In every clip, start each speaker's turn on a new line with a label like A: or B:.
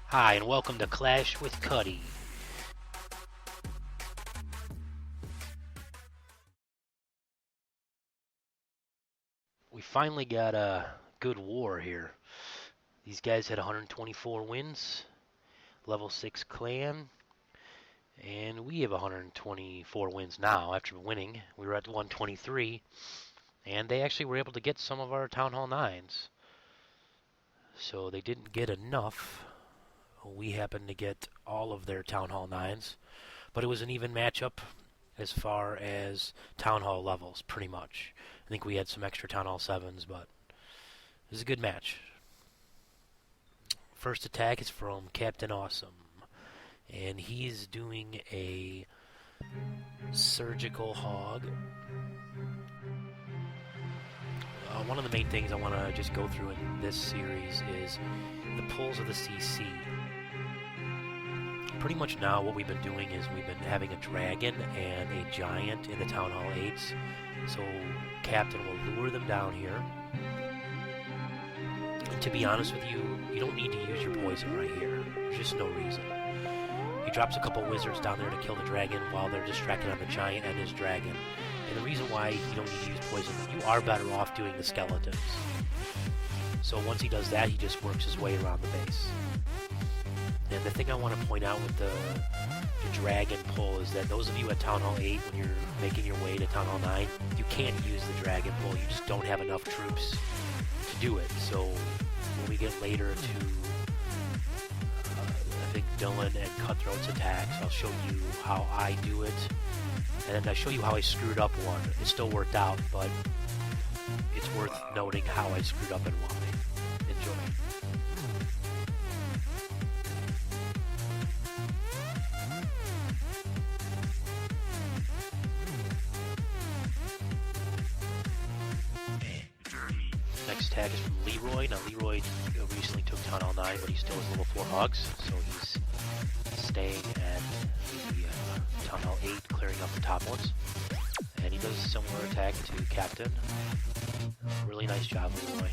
A: Hi, and welcome to Clash with Cuddy. We finally got a good war here. These guys had 124 wins, level 6 clan, and we have 124 wins now after winning. We were at 123, and they actually were able to get some of our Town Hall 9s. So they didn't get enough. We happened to get all of their Town Hall 9s, but it was an even matchup as far as Town Hall levels, pretty much. I think we had some extra Town Hall 7s, but it was a good match. First attack is from Captain Awesome, and he's doing a surgical hog. One of the main things I want to just go through in this series is the pulls of the CC. Pretty much now what we've been doing is we've been having a dragon and a giant in the Town Hall 8s. So Captain will lure them down here. And to be honest with you, you don't need to use your poison right here. There's just no reason. He drops a couple wizards down there to kill the dragon while they're distracted on the giant and his dragon. And the reason why you don't need to use poison, you are better off doing the skeletons. So once he does that, he just works his way around the base. And the thing I want to point out with the dragon pull is that those of you at Town Hall 8, when you're making your way to Town Hall 9, you can't use the dragon pull. You just don't have enough troops to do it. So when we get later to, I think, Dylan and Cutthroat's attacks, I'll show you how I do it. And then I show you how I screwed up one. It still worked out, but it's worth noting how I screwed up and why. Enjoy. Next tag is from Leroy. Now Leroy recently took Town Hall 9, but he still has level 4 hogs, so he's staying at the Town Hall 8, clearing up the top ones. And he does a similar attack to Captain. Really nice job, Leroy.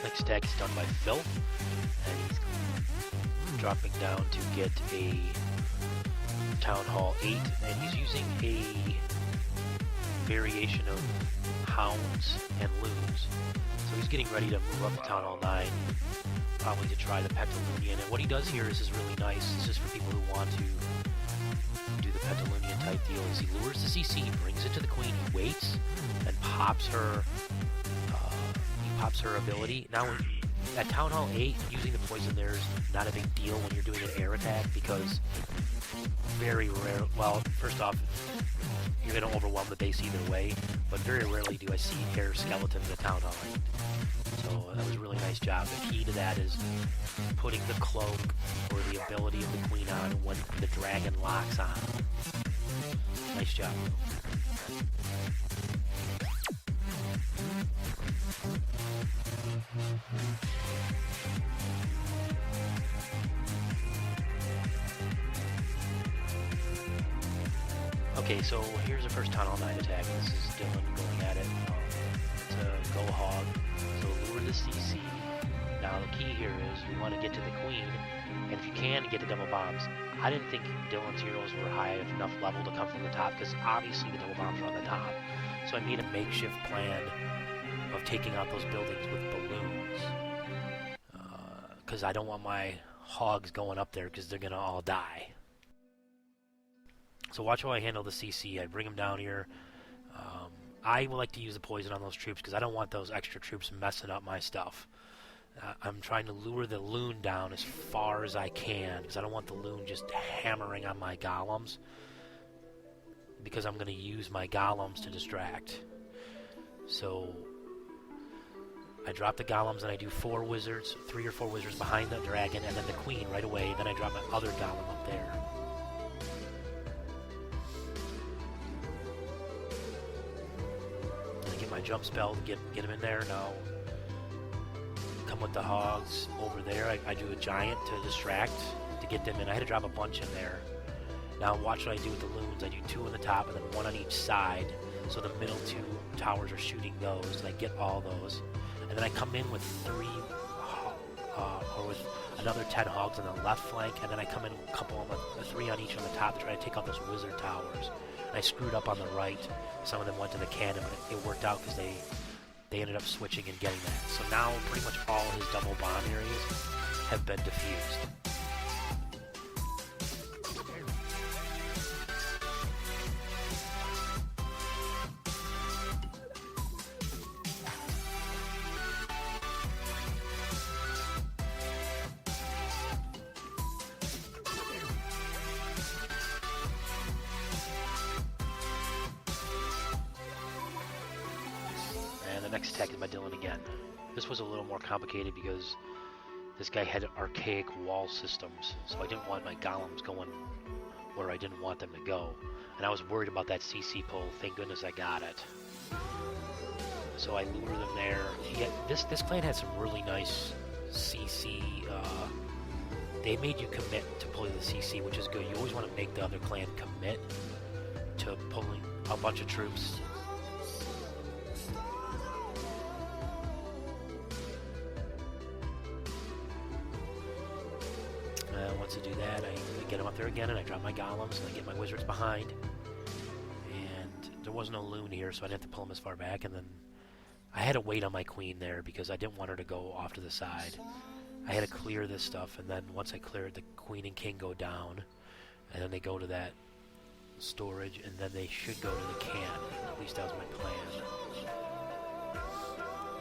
A: Next attack is done by Phil, and he's dropping down to get a Town Hall 8, and he's using a variation of Hounds and Loons. So he's getting ready to move up to Town Hall 9, probably to try the Petalunian. And what he does here is really nice. This is for people who want to do the Petalunian type deal. Is he lures the CC, brings it to the Queen, he waits, and pops her ability. Now, at Town Hall 8, using the poison there is not a big deal when you're doing an air attack, because very rare, well, first off, you're going to overwhelm the base either way, but very rarely do I see air skeletons at Town Hall 8. So that was a really nice job. The key to that is putting the cloak or the ability of the Queen on when the dragon locks on. Nice job. Okay, so here's the first Town Hall 9 attack. This is Dylan going at it to go hog. So lure the CC down Now the key here is you want to get to the queen, and if you can, get the double bombs. I didn't think Dylan's heroes were high enough level to come from the top, because obviously the double bombs are on the top. So I made a makeshift plan of taking out those buildings with balloons, because I don't want my hogs going up there, because they're going to all die. So watch how I handle the CC. I bring them down here. I would like to use the poison on those troops, because I don't want those extra troops messing up my stuff. I'm trying to lure the loon down as far as I can, because I don't want the loon just hammering on my golems, because I'm going to use my golems to distract. So I drop the golems and I do 4 wizards, 3 or 4 wizards behind the dragon, and then the queen right away. Then I drop my other golem up there. And I get my jump spell to get him in there. Now come with the hogs over there. I do a giant to distract, to get them in. I had to drop a bunch in there. Now watch what I do with the loons. I do 2 on the top and then 1 on each side. So the middle 2 towers are shooting those, and I get all those. And then I come in with 3, or with another 10 hogs on the left flank, and then I come in a couple of 3 on each on the top to try to take out those wizard towers. And I screwed up on the right. Some of them went to the cannon, but it worked out because they ended up switching and getting that. So now pretty much all his double bomb areas have been diffused. Next attack is by Dylan again. This was a little more complicated because this guy had archaic wall systems, so I didn't want my golems going where I didn't want them to go. And I was worried about that CC pull. Thank goodness I got it. So I lure them there. Yeah, this clan had some really nice CC. They made you commit to pulling the CC, which is good. You always want to make the other clan commit to pulling a bunch of troops. Once I do that, I get them up there again, and I drop my golems, and I get my wizards behind. And there was no loon here, so I didn't have to pull them as far back. And then I had to wait on my queen there because I didn't want her to go off to the side. I had to clear this stuff, and then once I cleared, the queen and king go down, and then they go to that storage, and then they should go to the cannon. At least that was my plan.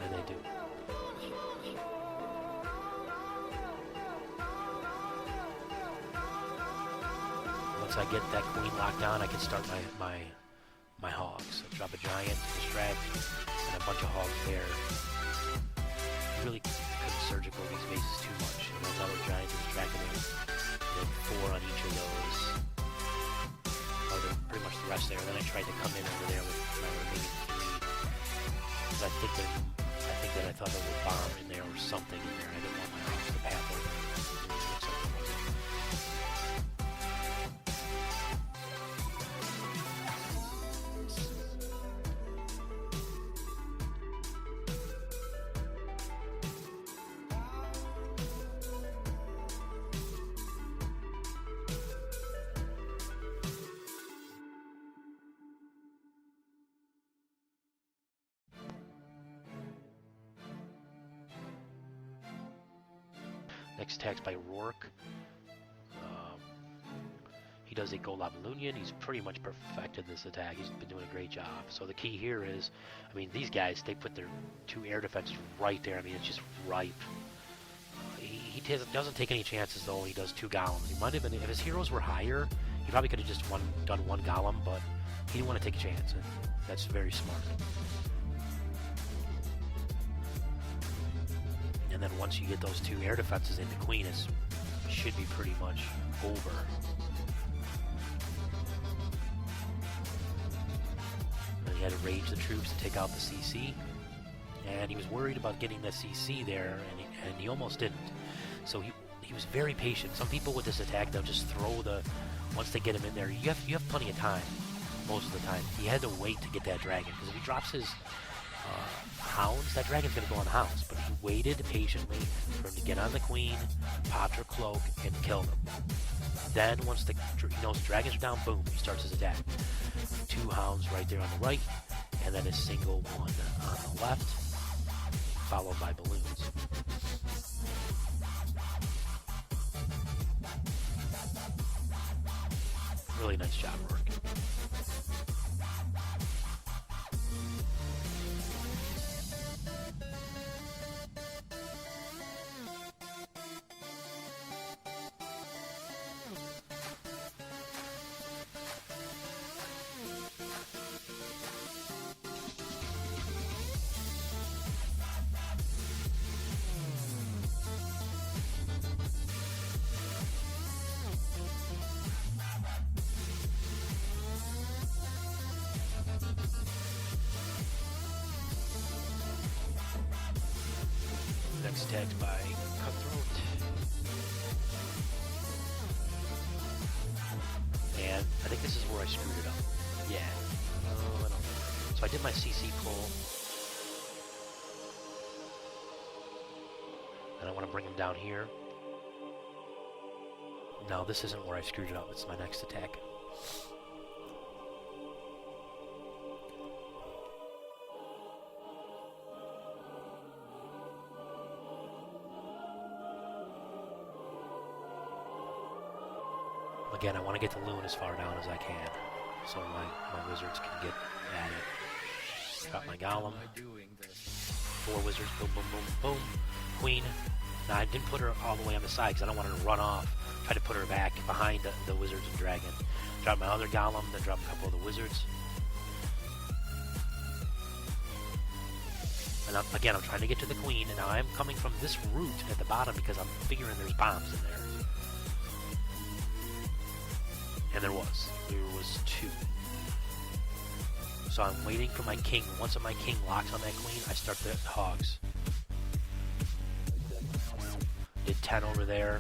A: And they do. Once I get that queen locked down, I can start my hogs. I drop a giant to distract, and a bunch of hogs there. Really couldn't surgical these bases too much. And then another giant to distract them, and then 4 on each of those. Or pretty much the rest there. And then I tried to come in over there with my remaining 3. Because I think that I thought there was a bomb in there or something in there. I didn't want my hogs to path over. Next attack's by Rourke. He does a Golab Lunion. He's pretty much perfected this attack. He's been doing a great job. So the key here is, I mean, these guys, they put their 2 air defenses right there. I mean, it's just ripe. He doesn't take any chances, though. He does 2 golems. He might have been, if his heroes were higher, he probably could have just done 1 golem, but he didn't want to take a chance. And that's very smart. And then once you get those 2 air defenses in, the queen should be pretty much over. And he had to rage the troops to take out the CC. And he was worried about getting the CC there, and he almost didn't. So he was very patient. Some people with this attack, they'll just throw once they get him in there, you have plenty of time most of the time. He had to wait to get that dragon, because if he drops hounds, that dragon's going to go on the hounds. But he waited patiently for him to get on the queen, popped her cloak, and killed him. Then once he knows the dragons are down, boom, he starts his attack. 2 hounds right there on the right, and then a single one on the left, followed by balloons. Really nice job work. Next attack's by Cutthroat. And I think this is where I screwed it up. Yeah. I don't know. So I did my CC pull. And I want to bring him down here. No, this isn't where I screwed it up. It's my next attack. Again, I want to get the loon as far down as I can, so my wizards can get at it. Got my golem. 4 wizards, boom, boom, boom, boom. Queen. Now, I didn't put her all the way on the side because I don't want her to run off. Try to put her back behind the wizards and dragon. Drop my other golem, then drop a couple of the wizards. And again, I'm trying to get to the queen, and now I'm coming from this route at the bottom because I'm figuring there's bombs in there. And there was 2. So I'm waiting for my king. Once my king locks on that queen, I start the hogs. Did 10 over there.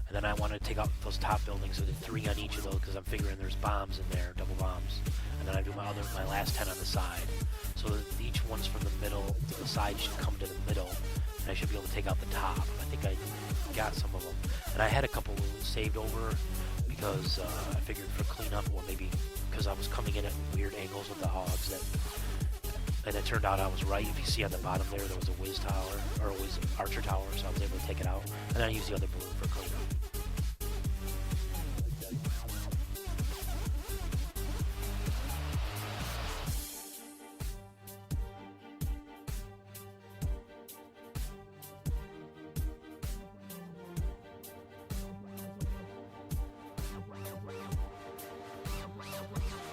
A: And then I want to take out those top buildings, so I did 3 on each of those because I'm figuring there's bombs in there, double bombs. And then I do my last 10 on the side. So that each one's from the middle to the side should come to the middle. And I should be able to take out the top. I think I got some of them. And I had a couple wounds saved over because I figured for cleanup, or maybe because I was coming in at weird angles with the hogs. And it turned out I was right. If you see on the bottom there was a whiz tower, or a whiz archer tower, so I was able to take it out. And then I used the other balloon for cleanup.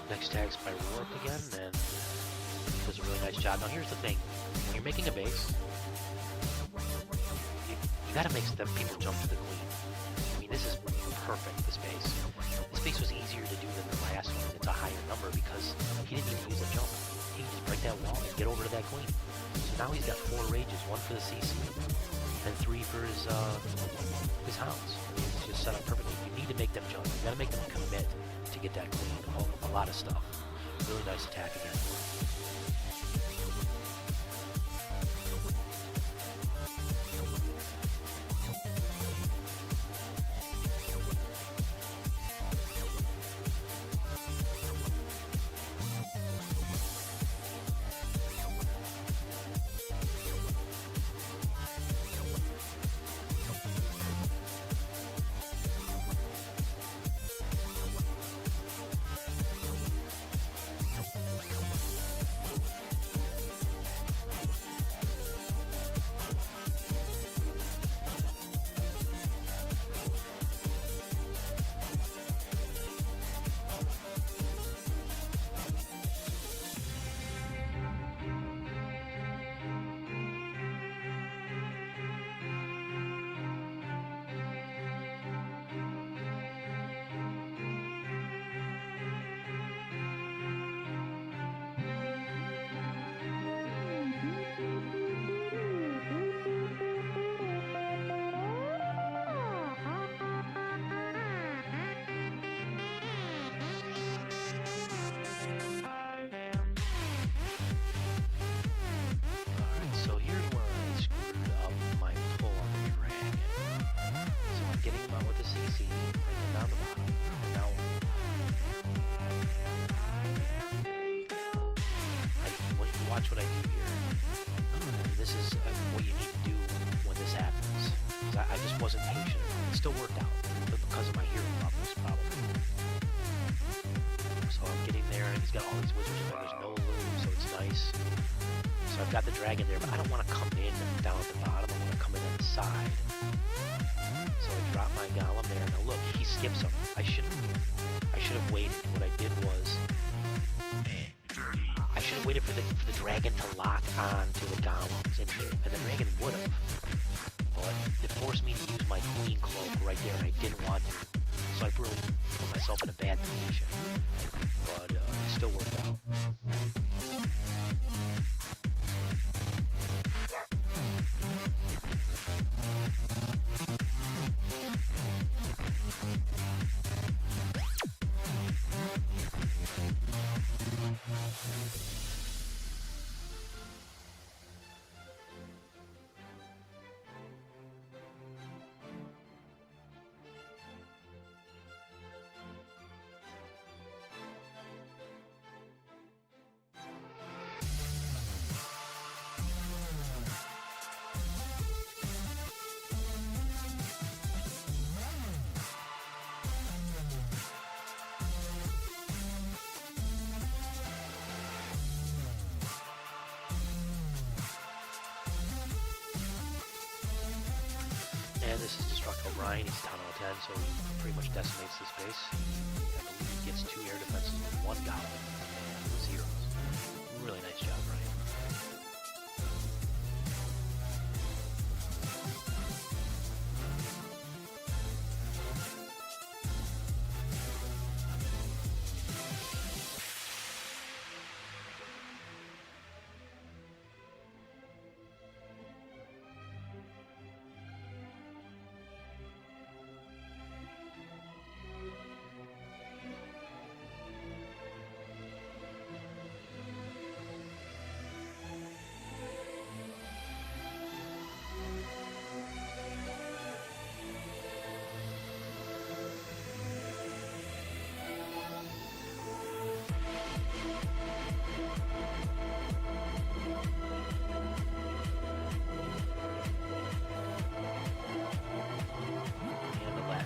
A: Next tag's by Rourke again, and does a really nice job. Now here's the thing, when you're making a base, you gotta make the people jump to the queen. I mean, this is perfect, this base. This base was easier to do than the last one, and it's a higher number because he didn't need to use a jump. He could just break that wall and get over to that queen. So now he's got 4 rages, 1 for the CC, and 3 for his hounds. I mean, it's just set up perfectly. You need to make them jump. You gotta make them commit to get that queen. A lot of stuff. Really nice attack again. See, bring it down the bottom. Now, watch what I do here. This is what you need to do when this happens. I just wasn't patient. It still worked out, but because of my hero levels, probably. So I'm getting there, and he's got all these wizards, and there's no loom, so it's nice. So I've got the dragon there, but I don't want to come in down at the bottom. I want to come in on the side. So I drop my golem there. Now look, he skips him. I should have waited. What I did was I should have waited for the dragon to lock on to the golems in here, and the dragon would have. But it forced me to use my queen cloak right there, and I didn't want to. So I really put myself in a bad position. But it still worked out. And this is Destructo Brian. He's Town Hall 10, so he pretty much decimates this base. I believe he gets 2 air defenses with 1 goblin and zeros. Really nice job, Brian.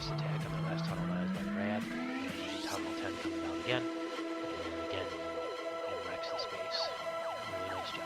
A: Attack on the last tunnel line is by Brad. Tunnel 10 coming down again. And again, it wrecks the space. Really nice job.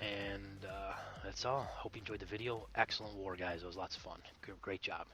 A: And that's all. Hope you enjoyed the video. Excellent war, guys. It was lots of fun. Great job.